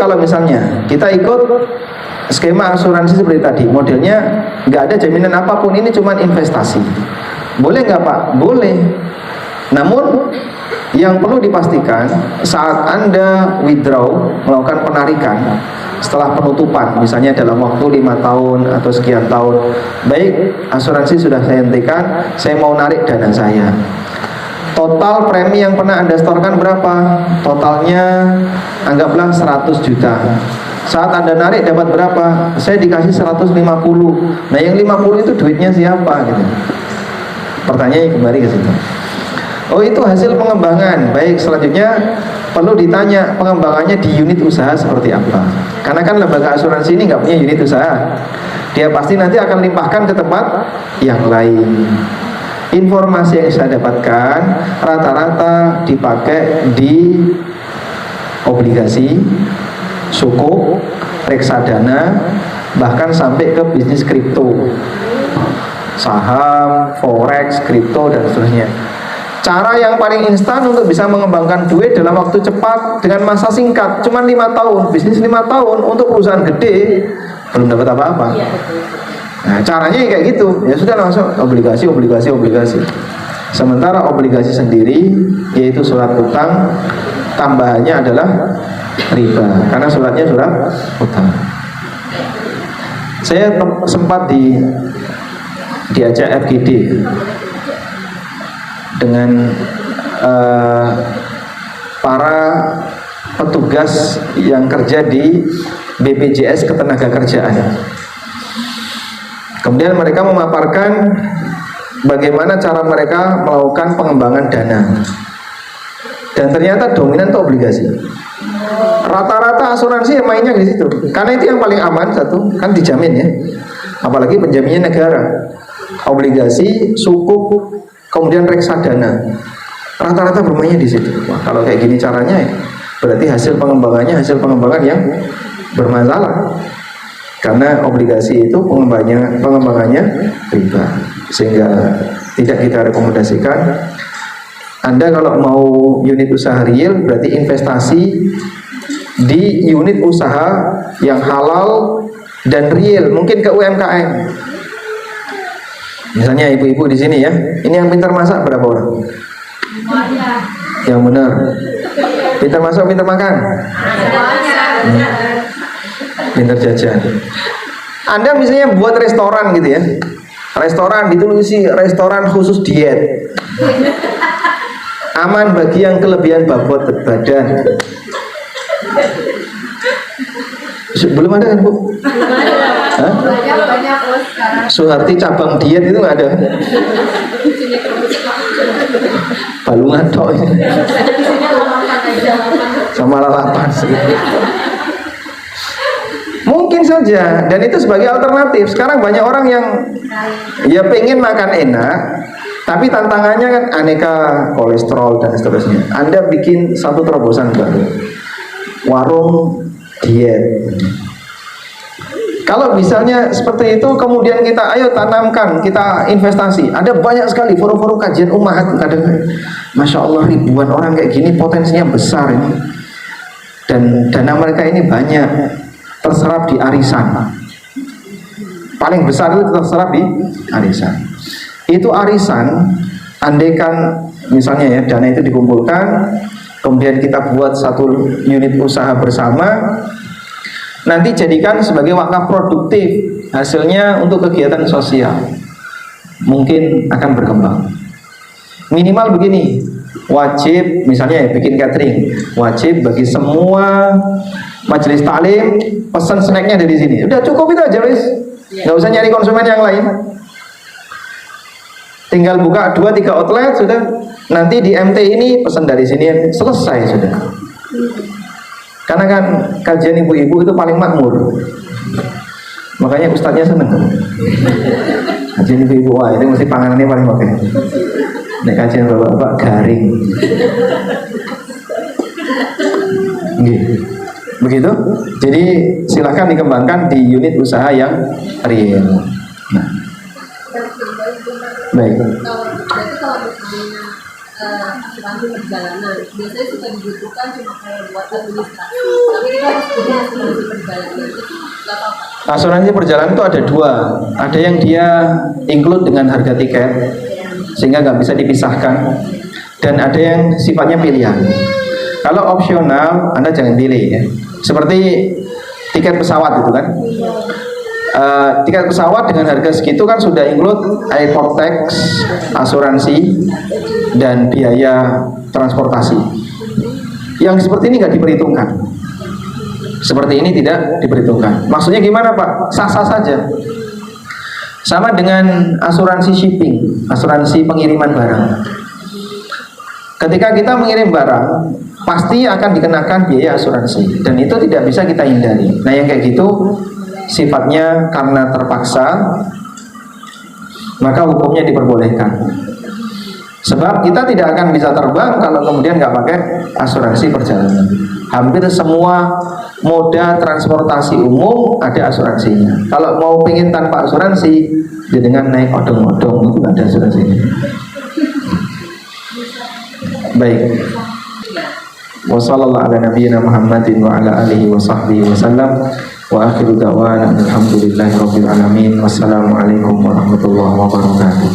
kalau misalnya kita ikut skema asuransi seperti tadi, modelnya nggak ada jaminan apapun, ini cuma investasi, boleh nggak Pak? Boleh. Namun yang perlu dipastikan saat Anda withdraw, melakukan penarikan setelah penutupan, misalnya dalam waktu 5 tahun atau sekian tahun, baik asuransi sudah saya hentikan, saya mau narik dana saya, total premi yang pernah Anda setorkan berapa? Totalnya anggaplah 100 juta. Saat Anda narik dapat berapa? Saya dikasih 150. Nah yang 50 itu duitnya siapa gitu? Pertanyaannya kembali ke situ. Oh itu hasil pengembangan. Baik, selanjutnya perlu ditanya pengembangannya di unit usaha seperti apa. Karena kan lembaga asuransi ini nggak punya unit usaha, dia pasti nanti akan limpahkan ke tempat yang lain. Informasi yang saya dapatkan rata-rata dipakai di obligasi, sukuk, reksadana, bahkan sampai ke bisnis kripto, saham, forex, kripto dan seterusnya. Cara yang paling instan untuk bisa mengembangkan duit dalam waktu cepat dengan masa singkat, cuma 5 tahun, bisnis 5 tahun untuk perusahaan gede belum dapat apa-apa. Nah, caranya kayak gitu, ya sudah langsung obligasi. Sementara obligasi sendiri yaitu surat utang, tambahannya adalah riba karena suratnya surat utang. Saya sempat diajak FGD dengan para petugas yang kerja di BPJS Ketenagakerjaan. Kemudian mereka memaparkan bagaimana cara mereka melakukan pengembangan dana. Dan ternyata dominan itu obligasi. Rata-rata asuransi yang mainnya di situ. Karena itu yang paling aman, satu, kan dijamin ya. Apalagi penjaminnya negara. Obligasi, sukuk, kemudian reksadana. Rata-rata bermainnya di situ. Wah, kalau kayak gini caranya ya, berarti hasil pengembangan yang bermasalah. Karena obligasi itu pengembangannya riba, sehingga tidak kita rekomendasikan. Anda kalau mau unit usaha real berarti investasi di unit usaha yang halal dan real, mungkin ke UMKM. Misalnya ibu-ibu di sini ya, ini yang pintar masak berapa orang? Yang benar. Pintar masak, pintar makan. Pintar jajan. Anda misalnya buat restoran gitu ya, restoran ditulis restoran khusus diet, aman bagi yang kelebihan bobot badan. Belum ada kan Bu? Hah? Banyak sekarang. Suharti cabang diet itu nggak ada. Balungan toh. Sama lalapan. Mungkin saja, dan itu sebagai alternatif. Sekarang banyak orang yang ya pengen makan enak, tapi tantangannya kan aneka kolesterol dan seterusnya. Anda bikin satu terobosan baru, warung diet. Kalau misalnya seperti itu, kemudian kita ayo tanamkan, kita investasi. Ada banyak sekali forum-forum kajian umat, kadang Masya Allah ribuan orang kayak gini, potensinya besar ini. Dan dana mereka ini banyak terserap di arisan. Paling besar itu terserap di arisan. Itu arisan, andaikan misalnya ya dana itu dikumpulkan, kemudian kita buat satu unit usaha bersama, nanti jadikan sebagai wakaf produktif, hasilnya untuk kegiatan sosial, mungkin akan berkembang. Minimal begini, wajib misalnya ya bikin catering, wajib bagi semua majelis taklim pesan snacknya dari sini. Udah cukup itu aja wis, nggak usah nyari konsumen yang lain. Tinggal buka 2-3 outlet sudah. Nanti di MT ini pesan dari sini, selesai sudah. Karena kan kajian ibu-ibu itu paling makmur, makanya ustadznya seneng. Kajian ibu-ibu, wah itu mesti panganannya paling oke. Nek kajian bapak-bapak garing. Gitu. Begitu. Jadi silakan dikembangkan di unit usaha yang real. Nah. Baik. asuransi perjalanan. Biasanya suka dibutuhkan cuma kayak buat administrasi, tapi kita harus punya asuransi perjalanan. Itu nggak apa-apa. Asuransi perjalanan itu ada dua. Ada yang dia include dengan harga tiket sehingga nggak bisa dipisahkan, dan ada yang sifatnya pilihan. Kalau opsional, Anda jangan pilih ya. Seperti tiket pesawat itu kan. Tiket pesawat dengan harga segitu kan sudah include airport tax, asuransi, dan biaya transportasi. Yang seperti ini nggak diperhitungkan. Seperti ini tidak diperhitungkan. Maksudnya gimana Pak? Sah-sah saja. Sama dengan asuransi shipping, asuransi pengiriman barang. Ketika kita mengirim barang, pasti akan dikenakan biaya asuransi, dan itu tidak bisa kita hindari. Nah, yang kayak gitu sifatnya karena terpaksa, maka hukumnya diperbolehkan. Sebab kita tidak akan bisa terbang kalau kemudian nggak pakai asuransi perjalanan. Hampir semua moda transportasi umum ada asuransinya. Kalau mau pengen tanpa asuransi, ya dengan naik odong-odong itu ada asuransinya. Baik. Wassallallahu ala nabiyyina Muhammadin wa ala alihi wa sahbihi wasallam. Wa akhiru da'wana alhamdulillahi rabbil alamin. Wassalamualaikum warahmatullahi wabarakatuh.